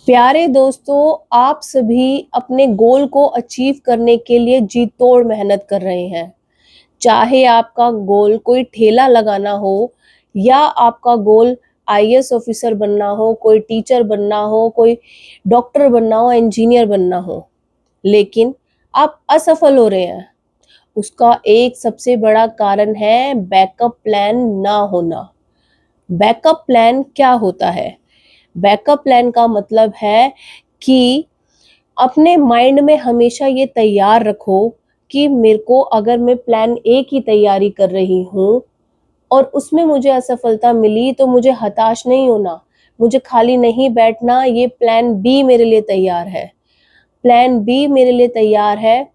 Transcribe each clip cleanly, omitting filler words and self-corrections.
प्यारे दोस्तों, आप सभी अपने गोल को अचीव करने के लिए जी तोड़ मेहनत कर रहे हैं। चाहे आपका गोल कोई ठेला लगाना हो या आपका गोल आईएएस ऑफिसर बनना हो, कोई टीचर बनना हो, कोई डॉक्टर बनना हो, इंजीनियर बनना हो, लेकिन आप असफल हो रहे हैं। उसका एक सबसे बड़ा कारण है बैकअप प्लान ना होना। बैकअप प्लान क्या होता है? बैकअप प्लान का मतलब है कि अपने माइंड में हमेशा ये तैयार रखो कि मेरे को अगर मैं प्लान ए की तैयारी कर रही हूँ और उसमें मुझे असफलता मिली तो मुझे हताश नहीं होना, मुझे खाली नहीं बैठना, ये प्लान बी मेरे लिए तैयार है। प्लान बी मेरे लिए तैयार है।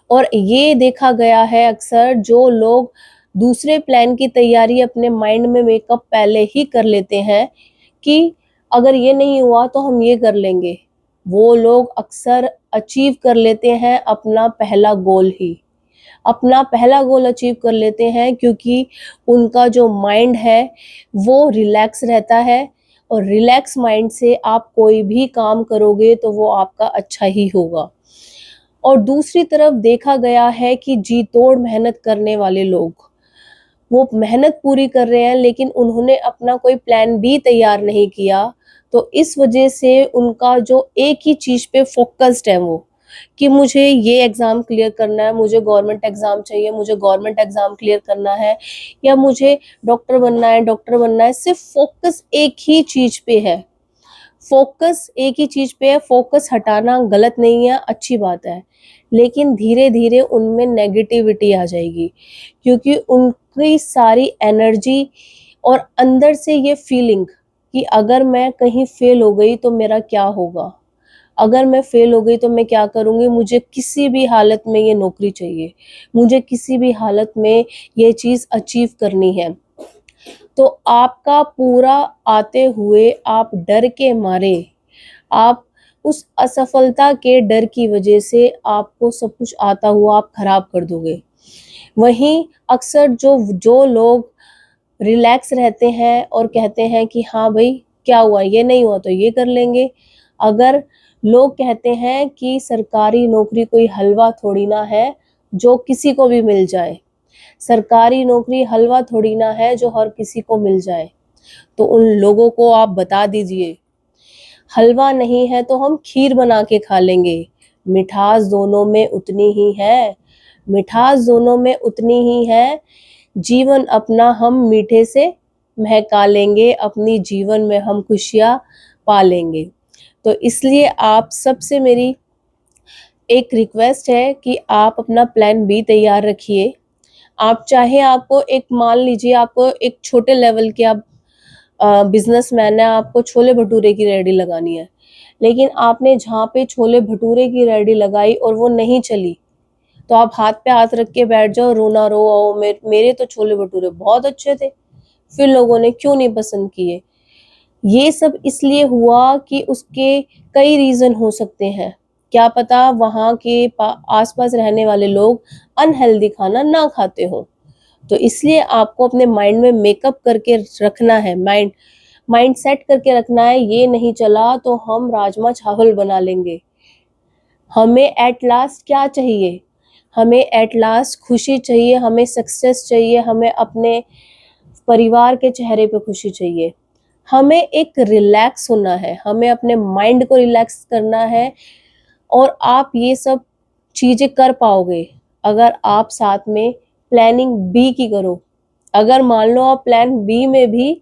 और ये देखा गया है अक्सर जो लोग दूसरे प्लान की तैयारी अपने माइंड में मेकअप पहले ही कर लेते हैं कि अगर ये नहीं हुआ तो हम ये कर लेंगे। वो लोग अक्सर अचीव कर लेते हैं अपना पहला गोल ही। अपना पहला गोल अचीव कर लेते हैं क्योंकि उनका जो माइंड है वो रिलैक्स रहता है। और रिलैक्स माइंड से आप कोई भी काम करोगे तो वो आपका अच्छा ही होगा। और दूसरी तरफ देखा गया है कि जी तोड़ मेहनत करने वाले लोग, वो मेहनत पूरी कर रहे हैं लेकिन उन्होंने अपना कोई प्लान बी तैयार नहीं किया। तो इस वजह से उनका जो एक ही चीज़ पे फ़ोकस्ड है वो, कि मुझे ये एग्ज़ाम क्लियर करना है, मुझे गवर्नमेंट एग्ज़ाम चाहिए, मुझे गवर्नमेंट एग्ज़ाम क्लियर करना है, या मुझे डॉक्टर बनना है, डॉक्टर बनना है। सिर्फ़ फ़ोकस एक ही चीज़ पे है। फ़ोकस एक ही चीज़ पे है, फ़ोकस हटाना गलत नहीं है, अच्छी बात है। लेकिन धीरे-धीरे उनमें नेगेटिविटी आ जाएगी, क्योंकि उनकी सारी एनर्जी और अंदर से ये फीलिंग कि अगर मैं कहीं फ़ेल हो गई तो मेरा क्या होगा? अगर मैं फ़ेल हो गई तो मैं क्या करूँगी? मुझे किसी भी हालत में ये नौकरी चाहिए, मुझे किसी भी हालत में ये चीज़ अचीव करनी है। तो आपका पूरा आते हुए आप डर के मारे, आप उस असफलता के डर की वजह से आपको सब कुछ आता हुआ आप खराब कर दोगे। वहीं अक्सर जो जो लोग रिलैक्स रहते हैं और कहते हैं कि हाँ भाई, क्या हुआ? ये नहीं हुआ तो ये कर लेंगे। अगर लोग कहते हैं कि सरकारी नौकरी कोई हलवा थोड़ी ना है, जो किसी को भी मिल जाए। सरकारी नौकरी हलवा थोड़ी ना है जो हर किसी को मिल जाए। तो उन लोगों को आप बता दीजिए, हलवा नहीं है तो हम खीर बना के खा लेंगे। मिठास दोनों में उतनी ही है, मिठास दोनों में उतनी ही है। जीवन अपना हम मीठे से महका लेंगे, अपनी जीवन में हम खुशियाँ पा लेंगे। तो इसलिए आप सबसे मेरी एक रिक्वेस्ट है कि आप अपना प्लान बी तैयार रखिए। आप चाहे आपको एक मान लीजिए आपको एक छोटे लेवल के आप बिज़नेसमैन है, आपको छोले-भटूरे की रेहड़ी लगानी है। लेकिन आपने जहाँ पे छोले-भटूरे की रेहड़ी लगाई और वो नहीं चली, तो आप हाथ पे हाथ रख के बैठ जाओ, रो ना रो, मेरे तो छोले-भटूरे बहुत अच्छे थे, फिर लोगों ने क्यों नहीं पसंद किए? ये सब इसलिए हुआ कि उसके कई रीज़न हो सकते हैं। क्या पता वहाँ के आस-पास रहने वाले लोग अनहेल्दी खाना ना खाते हों। तो इसलिए आपको अपने माइंड में मेकअप करके रखना है, माइंड सेट करके रखना है, ये नहीं चला तो हम राजमा-चावल बना लेंगे। हमें एट लास्ट क्या चाहिए? हमें एट लास्ट खुशी चाहिए, हमें सक्सेस चाहिए, हमें अपने परिवार के चेहरे पे खुशी चाहिए। हमें एक रिलैक्स होना है, हमें अपने माइंड को रिलैक्स करना है। और आप ये सब चीज़ें कर पाओगे, अगर आप साथ में प्लानिंग बी की करो। अगर मान लो आप प्लान बी में भी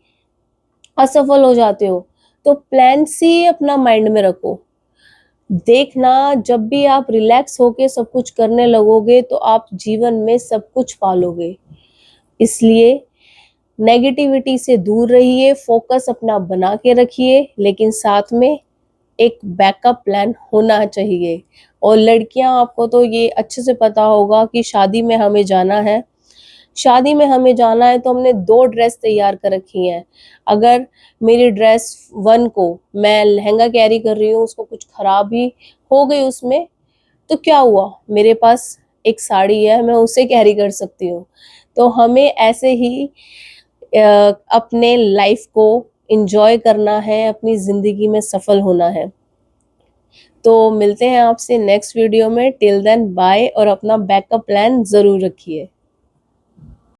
असफल हो जाते हो, तो प्लान सी अपना माइंड में रखो। देखना, जब भी आप रिलैक्स होके सब कुछ करने लगोगे, तो आप जीवन में सब कुछ पालोगे। इसलिए नेगेटिविटी से दूर रहिए, फ़ोकस अपना बना के रखिए, लेकिन साथ में एक बैकअप प्लान होना चाहिए। और लड़कियां, आपको तो ये अच्छे से पता होगा कि शादी में हमें जाना है। शादी में हमें जाना है तो हमने 2 ड्रेस तैयार कर रखी हैं। अगर मेरी ड्रेस 1 को मैं लहंगा कैरी कर रही हूँ, उसको कुछ खराबी हो गई उसमें, तो क्या हुआ? मेरे पास एक साड़ी है, मैं उसे कैरी कर सकती हूँ। तो हमें ऐसे ही अपने लाइफ को एन्जॉय करना है, अपनी ज़िंदगी में सफल होना है। तो मिलते हैं आपसे नेक्स्ट वीडियो में, टिल देन बाय और अपना बैकअप प्लान ज़रूर रखिए।